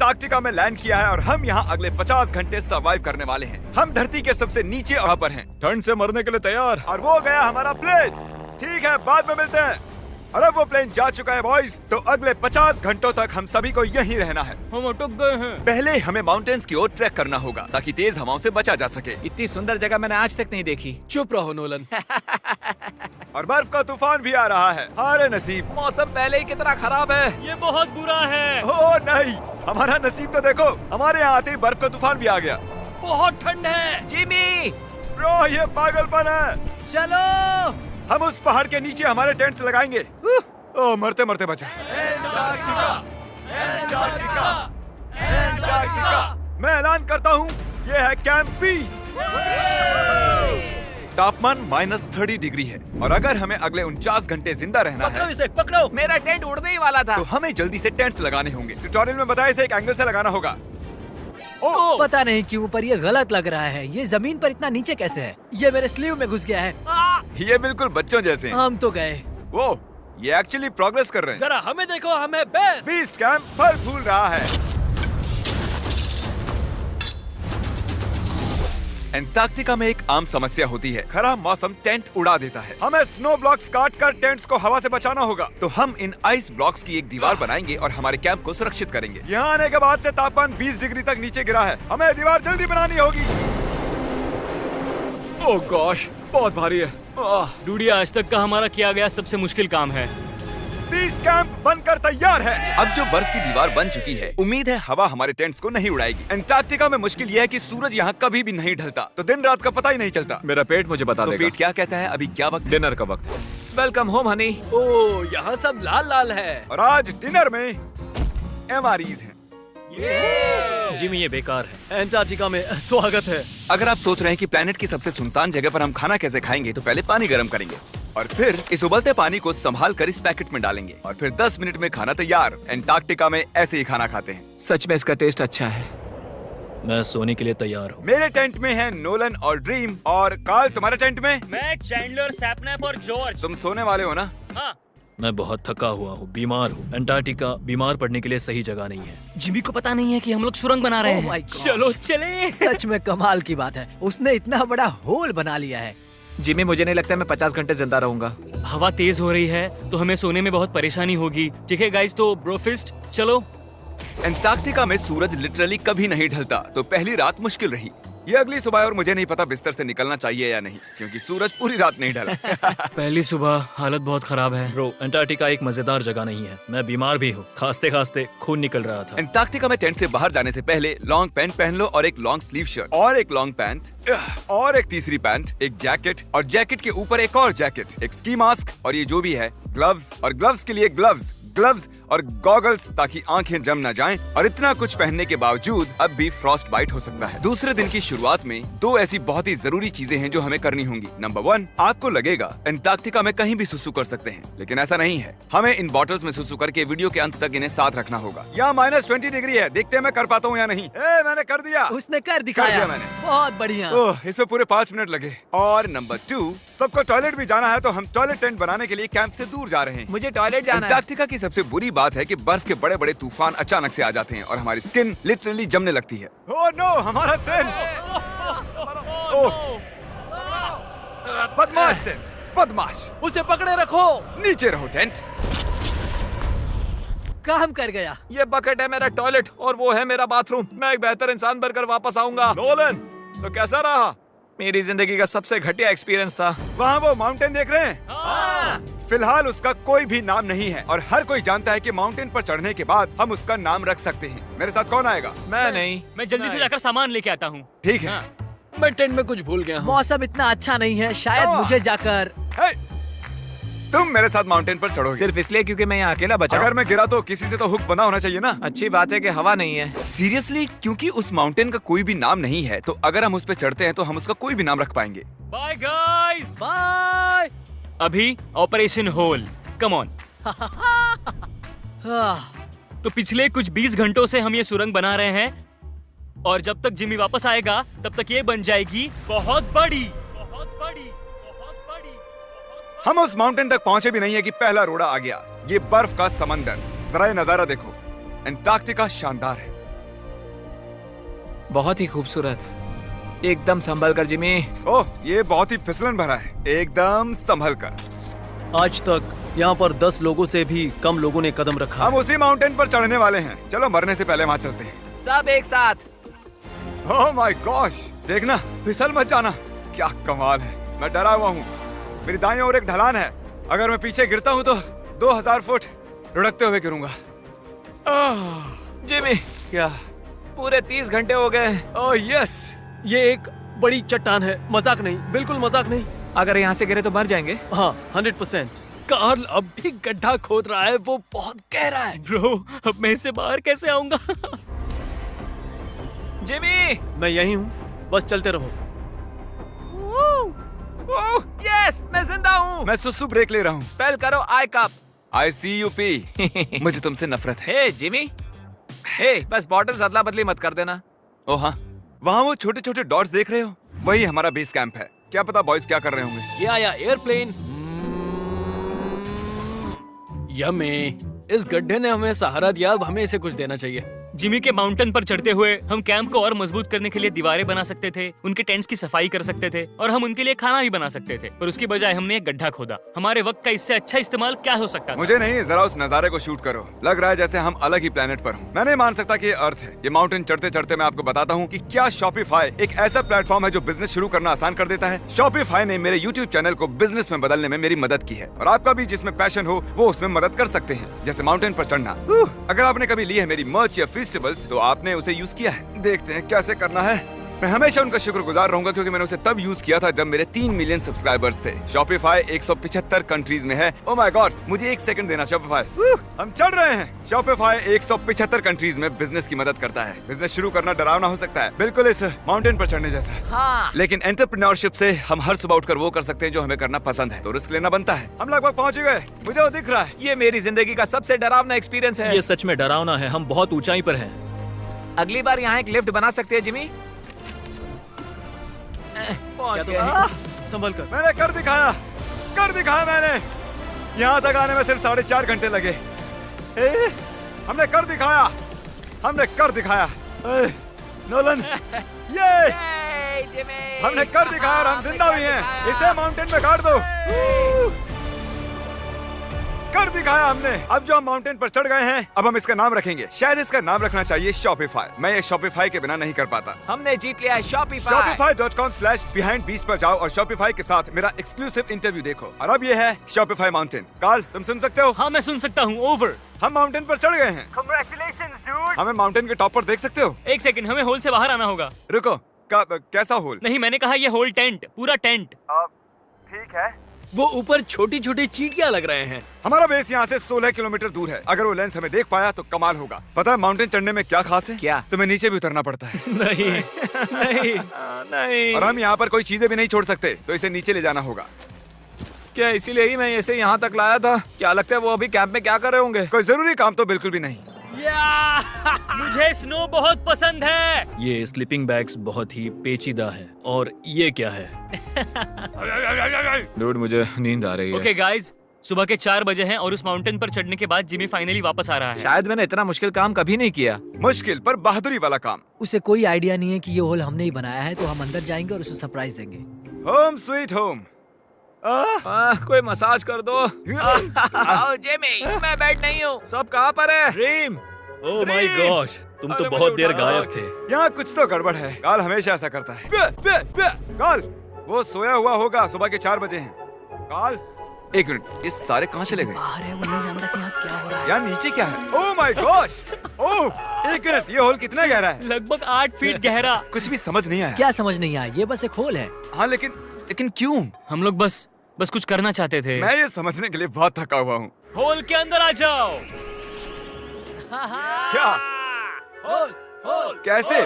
Antarctica में land किया है और हम यहाँ अगले 50 घंटे सर्वाइव करने वाले हैं। हम धरती के सबसे नीचे वहाँ पर हैं, ठंड से मरने के लिए तैयार। और वो गया हमारा प्लेन। ठीक है, बाद में मिलते हैं। और अब वो प्लेन जा चुका है बॉयज, तो अगले 50 घंटों तक हम सभी को यहीं रहना है। हम अटक गए हैं। पहले हमें माउंटेन्स की ओर ट्रैक करना होगा ताकि तेज हवाओं से बचा जा सके। इतनी सुंदर जगह मैंने आज तक नहीं देखी। चुप रहो नोलन। और बर्फ का तूफान भी आ रहा है। अरे नसीब, मौसम पहले ही कितना खराब है। ये बहुत बुरा है। ओ नहीं, हमारा नसीब तो देखो, हमारे यहाँ आते ही बर्फ का तूफान भी आ गया। बहुत ठंड है। जिमी, ब्रो ये पागलपन है। चलो। हम उस पहाड़ के नीचे हमारे टेंट्स लगाएंगे। ओ मरते मरते बचा। मैं ऐलान करता हूँ, ये है कैंप बीस्ट। तापमान -30 डिग्री है और अगर हमें अगले 49 घंटे जिंदा रहना पकड़ो है, इसे, पकड़ो। मेरा टेंट उड़ने ही वाला था। तो हमें जल्दी से टेंट्स लगाने होंगे। ट्यूटोरियल में बताया इसे एक एंगल से लगाना होगा। ओ, पता नहीं क्यों पर ये गलत लग रहा है। ये जमीन पर इतना नीचे कैसे है? ये मेरे स्लीव में घुस गया है। ये बिल्कुल बच्चों जैसे हैं। हम तो गए। वो ये एक्चुअली प्रोग्रेस कर रहे हैं। जरा हमें देखो, हमें बेस्ट। बीस्ट कैंप फल फूल रहा है। एंटार्क्टिका में एक आम समस्या होती है, खराब मौसम टेंट उड़ा देता है। हमें स्नो ब्लॉक्स काट कर टेंट्स को हवा से बचाना होगा। तो हम इन आइस ब्लॉक्स की एक दीवार बनाएंगे और हमारे कैंप को सुरक्षित करेंगे। यहाँ आने के बाद से तापमान 20 डिग्री तक नीचे गिरा है। हमें दीवार जल्दी बनानी होगी। ओह गॉश, बहुत भारी है। डूडी, आज तक का हमारा किया गया सबसे मुश्किल काम है। बीस्ट कैंप बनकर तैयार है। अब जो बर्फ की दीवार बन चुकी है, उम्मीद है हवा हमारे टेंट्स को नहीं उड़ाएगी। एंटार्क्टिका में मुश्किल यह है कि सूरज यहाँ कभी भी नहीं ढलता, तो दिन रात का पता ही नहीं चलता। मेरा पेट मुझे बता तो देगा। पेट क्या कहता है? अभी क्या वक्त है? डिनर का वक्त। Welcome home Honey. ओ, यहाँ सब लाल लाल है। और आज डिनर में MREs हैं। जिमी, ये बेकार है। एंटार्क्टिका में स्वागत है। अगर आप सोच रहे हैं कि प्लेनेट की सबसे सुनसान जगह पर हम खाना कैसे खाएंगे, तो पहले पानी गर्म करेंगे और फिर इस उबलते पानी को संभाल कर इस पैकेट में डालेंगे और फिर 10 मिनट में खाना तैयार। एंटार्क्टिका में ऐसे ही खाना खाते हैं। सच में इसका टेस्ट अच्छा है। मैं सोने के लिए तैयार हूँ। मेरे टेंट में है नोलन और ड्रीम। और कार्ल, तुम्हारे टेंट में? मैं, चैंडलर, सैपनैप और जॉर्ज। तुम सोने वाले हो ना? हाँ। मैं बहुत थका हुआ हूँ, बीमार हूँ। एंटार्क्टिका बीमार पड़ने के लिए सही जगह नहीं है। जिमी को पता नहीं है कि हम लोग सुरंग बना रहे Oh हैं। my God. चलो चले। सच में कमाल की बात है, उसने इतना बड़ा होल बना लिया है। जिमी, मुझे नहीं लगता मैं 50 घंटे जिंदा रहूंगा। हवा तेज हो रही है तो हमें सोने में बहुत परेशानी होगी। ठीक है गाइस, तो ब्रोफिस्ट चलो। एंटार्क्टिका में सूरज लिटरली कभी नहीं ढलता, तो पहली रात मुश्किल रही। ये अगली सुबह और मुझे नहीं पता बिस्तर से निकलना चाहिए या नहीं, क्योंकि सूरज पूरी रात नहीं ढला। पहली सुबह हालत बहुत खराब है। ब्रो, एंटार्क्टिका एक मजेदार जगह नहीं है। मैं बीमार भी हूँ, खांसते खांसते खून निकल रहा था। एंटार्क्टिका में टेंट से बाहर जाने से पहले लॉन्ग पैंट पहन लो और एक लॉन्ग स्लीव शर्ट और एक लॉन्ग पैंट और एक तीसरी पैंट, एक जैकेट और जैकेट के ऊपर एक और जैकेट, एक स्की मास्क और ये जो भी है ग्लव्स, और ग्लव्स के लिए ग्लव्स और गॉगल्स ताकि आंखें जम न जाएं। और इतना कुछ पहनने के बावजूद अब भी फ्रॉस्ट बाइट हो सकता है। दूसरे दिन की शुरुआत में 2 ऐसी बहुत ही जरूरी चीजें हैं जो हमें करनी होंगी। नंबर 1, आपको लगेगा एंटार्क्टिका में कहीं भी सुसु कर सकते हैं, लेकिन ऐसा नहीं है। हमें इन बॉटल्स में सुसु करके वीडियो के अंत तक इन्हें साथ रखना होगा। यहाँ -20 डिग्री है, देखते हैं मैं कर पाता हूँ या नहीं। मैंने कर दिया। उसने कर दिखाया। दिया मैंने। बहुत बढ़िया। ओह, इसमें पूरे 5 मिनट लगे। और नंबर 2, सबको टॉयलेट भी जाना है, तो हम टॉयलेट टेंट बनाने के लिए कैंप से दूर जा रहे हैं। मुझे टॉयलेट जाना है। एंटार्क्टिका की सबसे बुरी बात है कि बर्फ के बड़े बड़े तूफान अचानक से आ जाते हैं और हमारी स्किन लिटरली जमने लगती है। ओह नो, हमारा टेंट! ओह, बदमाश टेंट, बदमाश! उसे पकड़े रखो। नीचे रहो टेंट। काम कर गया। ये बकेट है मेरा टॉयलेट और वो है मेरा बाथरूम। मैं एक बेहतर इंसान बनकर वापस आऊंगा। नोलन, तो कैसा रहा? मेरी जिंदगी का सबसे घटिया एक्सपीरियंस था। वहाँ वो माउंटेन देख रहे हैं? फिलहाल उसका कोई भी नाम नहीं है और हर कोई जानता है कि माउंटेन पर चढ़ने के बाद हम उसका नाम रख सकते हैं। मेरे साथ कौन आएगा? मैं नहीं। मैं जल्दी से जाकर सामान लेके आता हूँ। ठीक है। मैं टेंट में कुछ भूल गया हूँ। मौसम इतना अच्छा नहीं है, शायद मुझे जाकर। हे, तुम मेरे साथ माउंटेन पर चढ़ोगे सिर्फ इसलिए क्योंकि मैं यहाँ अकेला बचा। अगर मैं गिरा तो किसी से तो हुक बना होना चाहिए ना। अच्छी बात है कि हवा नहीं है। सीरियसली, क्योंकि उस माउंटेन का कोई भी नाम नहीं है, तो अगर हम उस पे चढ़ते हैं तो हम उसका कोई भी नाम रख पाएंगे। Bye guys. बाय। अभी ऑपरेशन होल, कम ऑन। तो पिछले कुछ 20 घंटों से हम ये सुरंग बना रहे हैं और जब तक जिमी वापस आएगा तब तक ये बन जाएगी बहुत बड़ी, बहुत बड़ी, बहुत बड़ी। हम उस माउंटेन तक पहुंचे भी नहीं है कि पहला रोड़ा आ गया। ये बर्फ का समंदर, जरा ये नजारा देखो। एंटार्क्टिका शानदार है, बहुत ही खूबसूरत। एकदम संभल कर जिमी। ओह, ये बहुत ही फिसलन भरा है। एकदम संभल कर। आज तक यहाँ पर 10 लोगों से भी कम लोगों ने कदम रखा हम है। उसी माउंटेन पर चढ़ने वाले हैं। चलो मरने से पहले वहाँ चलते हैं। सब एक साथ। ओह माय गॉश, देखना, फिसल मत जाना। क्या कमाल है। मैं डरा हुआ हूँ। मेरी दाईं ओर एक ढलान है। अगर मैं पीछे गिरता हूँ तो 2000 फुट लुढ़कते हुए गिरूंगा। जिमी, क्या? पूरे 30 घंटे हो गए। Oh yes. ये एक बड़ी चट्टान है, मजाक नहीं, बिल्कुल मजाक नहीं। अगर यहाँ से गिरे तो मर जाएंगे। हाँ, 100%। कार्ल अब भी गड्ढा खोद रहा है, वो बहुत गहरा है। ब्रो, अब मैं इससे बाहर कैसे आऊंगा? जिमी, मैं यही हूँ, बस चलते रहो। यस, मैं जिंदा हूँ। मैं सुसु ब्रेक ले रहा हूँ। स्पेल करो आई कप। ICUP। मुझे तुमसे नफरत है। हे जिमी, हे बस बॉटल अदला बदली मत कर देना। ओ हाँ, वहाँ वो छोटे छोटे डॉट्स देख रहे हो? वही हमारा बेस कैंप है। क्या पता बॉयज क्या कर रहे होंगे। ये आया एयरप्लेन। यम्मी, इस गड्ढे ने हमें सहारा दिया, अब हमें इसे कुछ देना चाहिए। जिमी के माउंटेन पर चढ़ते हुए हम कैंप को और मजबूत करने के लिए दीवारें बना सकते थे, उनके टेंट्स की सफाई कर सकते थे और हम उनके लिए खाना भी बना सकते थे, पर उसकी बजाय हमने एक गड्ढा खोदा। हमारे वक्त का इससे अच्छा इस्तेमाल क्या हो सकता था? मुझे नहीं, जरा उस नजारे को शूट करो। लग रहा है जैसे हम अलग ही प्लेनेट पर हूँ। मैं नहीं मान सकता कि ये अर्थ है। ये माउंटेन चढ़ते चढ़ते मैं आपको बताता हूँ कि क्या शॉपिफाई एक ऐसा प्लेटफॉर्म है जो बिजनेस शुरू करना आसान कर देता है। शॉपिफाई ने मेरे यूट्यूब चैनल को बिजनेस में बदलने में मेरी मदद की है और आपका भी जिसमें पैशन हो वो उसमें मदद कर सकते हैं, जैसे माउंटेन पर चढ़ना। अगर आपने कभी ली है मेरी मर्च या फेस्टिवल्स तो आपने उसे यूज किया है। देखते हैं कैसे करना है। मैं हमेशा उनका शुक्रगुजार रहूंगा क्योंकि मैंने उसे तब यूज किया था जब मेरे 3 मिलियन सब्सक्राइबर्स थे। शॉपिफाई 175 कंट्रीज में है। ओह माय गॉड, मुझे 1 सेकंड देना। शॉपिफाई, हम चढ़ रहे हैं। शॉपिफाई 175 कंट्रीज में बिजनेस की मदद करता है। बिजनेस शुरू करना डरावना हो सकता है, बिल्कुल इस माउंटेन पर चढ़ने जैसा। हाँ। लेकिन एंटरप्रेन्योरशिप से हम हर सुबह उठकर वो कर सकते हैं जो हमें करना पसंद है, तो रिस्क लेना बनता है। हम लगभग पहुंच ही गए, मुझे वो दिख रहा है। ये मेरी जिंदगी का सबसे डरावना एक्सपीरियंस है। ये सच में डरावना है, हम बहुत ऊंचाई पर हैं। अगली बार यहाँ एक लिफ्ट बना सकते हैं जिमी। पहुंच गए। संभल कर। मैंने कर दिखाया मैंने। यहाँ तक आने में सिर्फ 4.5 घंटे लगे। हमने कर दिखाया। नोलन, ये जिमी, हमने कर दिखाया और हम जिंदा भी हैं। इसे माउंटेन में गाड़ दो। कर दिखाया हमने। अब जो हम माउंटेन पर चढ़ गए हैं, अब हम इसका नाम रखेंगे। शायद इसका नाम रखना चाहिए शॉपिफाई। मैं ये शॉपिफाई के बिना नहीं कर पाता। हमने जीत लिया है शॉपिफाई। Shopify.com/behindbeast पर जाओ और शॉपिफाई के साथ मेरा एक्सक्लूसिव इंटरव्यू देखो। और अब ये है शॉपिफाई माउंटेन। कार्ल, तुम सुन सकते हो? हाँ, मैं सुन सकता हूँ। ओवर। हम माउंटेन पर चढ़ गए हैं। Congratulations, dude। हमें माउंटेन के टॉप पर देख सकते हो? एक सेकंड, हमें होल से बाहर आना होगा। रुको, कैसा होल? नहीं, मैंने कहा ये होल टेंट, पूरा टेंट। ठीक है। वो ऊपर छोटी छोटी चींटियां लग रहे हैं। हमारा बेस यहाँ से 16 किलोमीटर दूर है। अगर वो लेंस हमें देख पाया तो कमाल होगा। पता है माउंटेन चढ़ने में क्या खास है? क्या? तुम्हें नीचे भी उतरना पड़ता है। नहीं नहीं नहीं। और हम यहाँ पर कोई चीजें भी नहीं छोड़ सकते, तो इसे नीचे ले जाना होगा। क्या इसीलिए ही मैं इसे यहाँ तक लाया था? क्या लगता है वो अभी कैंप में क्या कर रहे होंगे? कोई जरूरी काम तो बिल्कुल भी नहीं। मुझे स्नो बहुत पसंद है। ये स्लीपिंग बैग्स बहुत ही पेचीदा है। और ये क्या है? डूड, मुझे नींद आ रही है। ओके गाइज, सुबह के 4 बजे हैं और उस माउंटेन पर चढ़ने के बाद जिमी फाइनली वापस आ रहा है। शायद मैंने इतना मुश्किल काम कभी नहीं किया। मुश्किल पर बहादुरी वाला काम। उसे कोई आइडिया नहीं है कि ये होल हमने ही बनाया है, तो हम अंदर जाएंगे और उसे सरप्राइज देंगे। Home sweet home. कोई मसाज कर दो। आओ जिमी, मैं बैठ नहीं हूँ। सब कहाँ पर है? ड्रीम, ओह माय गॉश, तुम तो बहुत देर गायब थे। यहाँ कुछ तो गड़बड़ है। काल हमेशा ऐसा करता है। काल, वो सोया हुआ होगा। सुबह के 4 बजे हैं। काल, 1 मिनट, ये सारे कहाँ चले गए? बाहर है, वो नहीं जानता कि यहाँ क्या हो रहा है। यार नीचे क्या है? Oh my gosh. Oh, 1 minute, ये होल कितना गहरा है? लगभग 8 फीट गहरा। कुछ भी समझ नहीं आया। क्या समझ नहीं आया? ये बस एक होल है। हाँ, लेकिन क्यों? हम लोग बस कुछ करना चाहते थे। मैं ये समझने के लिए बहुत थका हुआ हूँ। होल के अंदर आ जाओ। क्या? कैसे?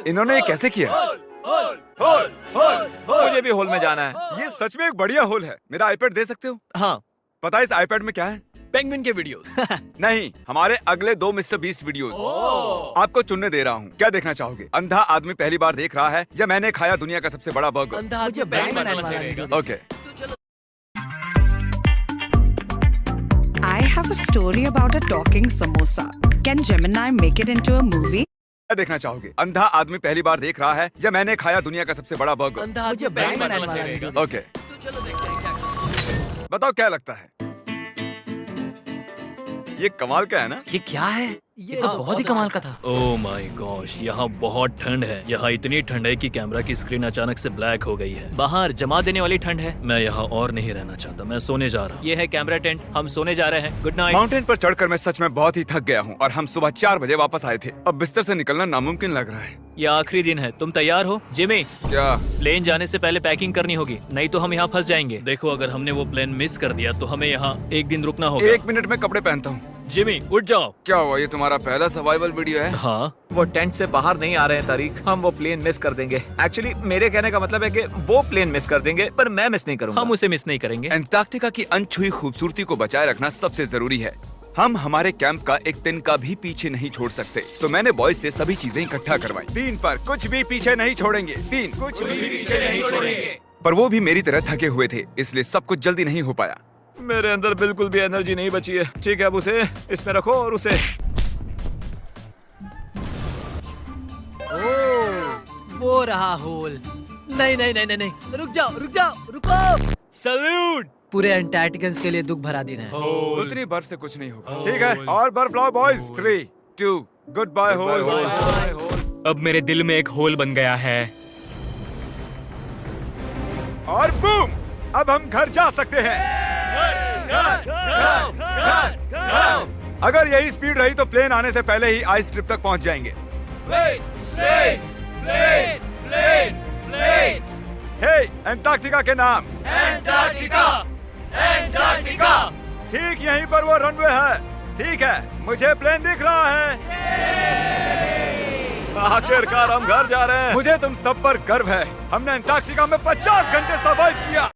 इन्होंने ये कैसे किया? मुझे भी होल में जाना है। ये सच में एक बढ़िया होल है। मेरा आईपैड दे सकते हो? हाँ, पता है इस आईपैड में क्या है? पेंगुइन के वीडियोस। नहीं, हमारे अगले 2 मिस्टर बीस्ट वीडियोस। आपको चुनने दे रहा हूँ। क्या देखना चाहोगे? अंधा आदमी पहली बार देख रहा है या मैंने खाया दुनिया का सबसे बड़ा बर्गर? अंधा मुझे आदमी बैंड बैंड बनाने वाला बनाने video okay. I have a story about a talking samosa. Can Gemini make it into a movie? देखना चाहोगे? अंधा आदमी पहली बार देख रहा है या मैंने खाया दुनिया का सबसे बड़ा बर्गर? अंधा मुझे आदमी पहली ब्रांड बार वाला वाला वीडियो रहेगा। ओके, तो चलो देखते हैं क्या करते हैं। बताओ क्या लगता है? ये कमाल का है ना? ये क्या है? ये तो बहुत ही कमाल का था। ओह माय गॉश, यहाँ बहुत ठंड है। यहाँ इतनी ठंड है कि कैमरा की स्क्रीन अचानक से ब्लैक हो गई है। बाहर जमा देने वाली ठंड है। मैं यहाँ और नहीं रहना चाहता, मैं सोने जा रहा हूँ। ये है कैमरा टेंट, हम सोने जा रहे हैं। Good night. माउंटेन पर चढ़कर मैं सच में बहुत ही थक गया हूँ और हम सुबह 4 बजे वापस आए थे। अब बिस्तर से निकलना नामुमकिन लग रहा है। ये आखिरी दिन है, तुम तैयार हो? जिमी, क्या? प्लेन जाने से पहले पैकिंग करनी होगी, नहीं तो हम यहाँ फंस जाएंगे। देखो, अगर हमने वो प्लेन मिस कर दिया तो हमें यहाँ एक दिन रुकना होगा। 1 मिनट में कपड़े पहनता हूँ। जिमी, उठ जाओ। क्या हुआ? ये तुम्हारा पहला सर्वाइवल वीडियो है? हाँ, वो टेंट से बाहर नहीं आ रहे हैं तारीख। हम वो प्लेन मिस कर देंगे। एक्चुअली मेरे कहने का मतलब है कि वो प्लेन मिस कर देंगे, पर मैं मिस नहीं करूंगा। हम उसे मिस नहीं करेंगे। अंटार्कटिका की अनछुई खूबसूरती को बचाए रखना सबसे जरूरी है। हम हमारे कैंप का एक दिन का भी पीछे नहीं छोड़ सकते, तो मैंने बॉयज से सभी चीजें इकट्ठा करवाई। 3 पर कुछ भी पीछे नहीं छोड़ेंगे। 3 कुछ भी पीछे नहीं छोड़ेंगे। पर वो भी मेरी तरह थके हुए थे, इसलिए सब कुछ जल्दी नहीं हो पाया। मेरे अंदर बिल्कुल भी एनर्जी नहीं बची है। ठीक है, अब उसे इसमें रखो और उसे वो रहा होल। नहीं नहीं नहीं नहीं नहीं, रुक जाओ रुक जाओ रुको। सल्यूट। पूरे अंटार्कटिकन्स के लिए दुख भरा दिन है। उतनी बर्फ से कुछ नहीं होगा। ठीक है, और बर्फ लाओ बॉयज। 3 2 good bye whole. अब मेरे दिल में एक होल बन गया है। और बूम, अब हम घर जा सकते हैं। अगर यही स्पीड रही तो प्लेन आने से पहले ही आइस स्ट्रिप तक पहुंच जाएंगे। हे, अंटार्कटिका के नाम। अंटार्कटिका। ठीक यहीं पर वो रनवे है। ठीक है, मुझे प्लेन दिख रहा है। आखिरकार हम घर जा रहे हैं। मुझे तुम सब पर गर्व है। हमने अंटार्कटिका में 50 घंटे सर्वाइव किया।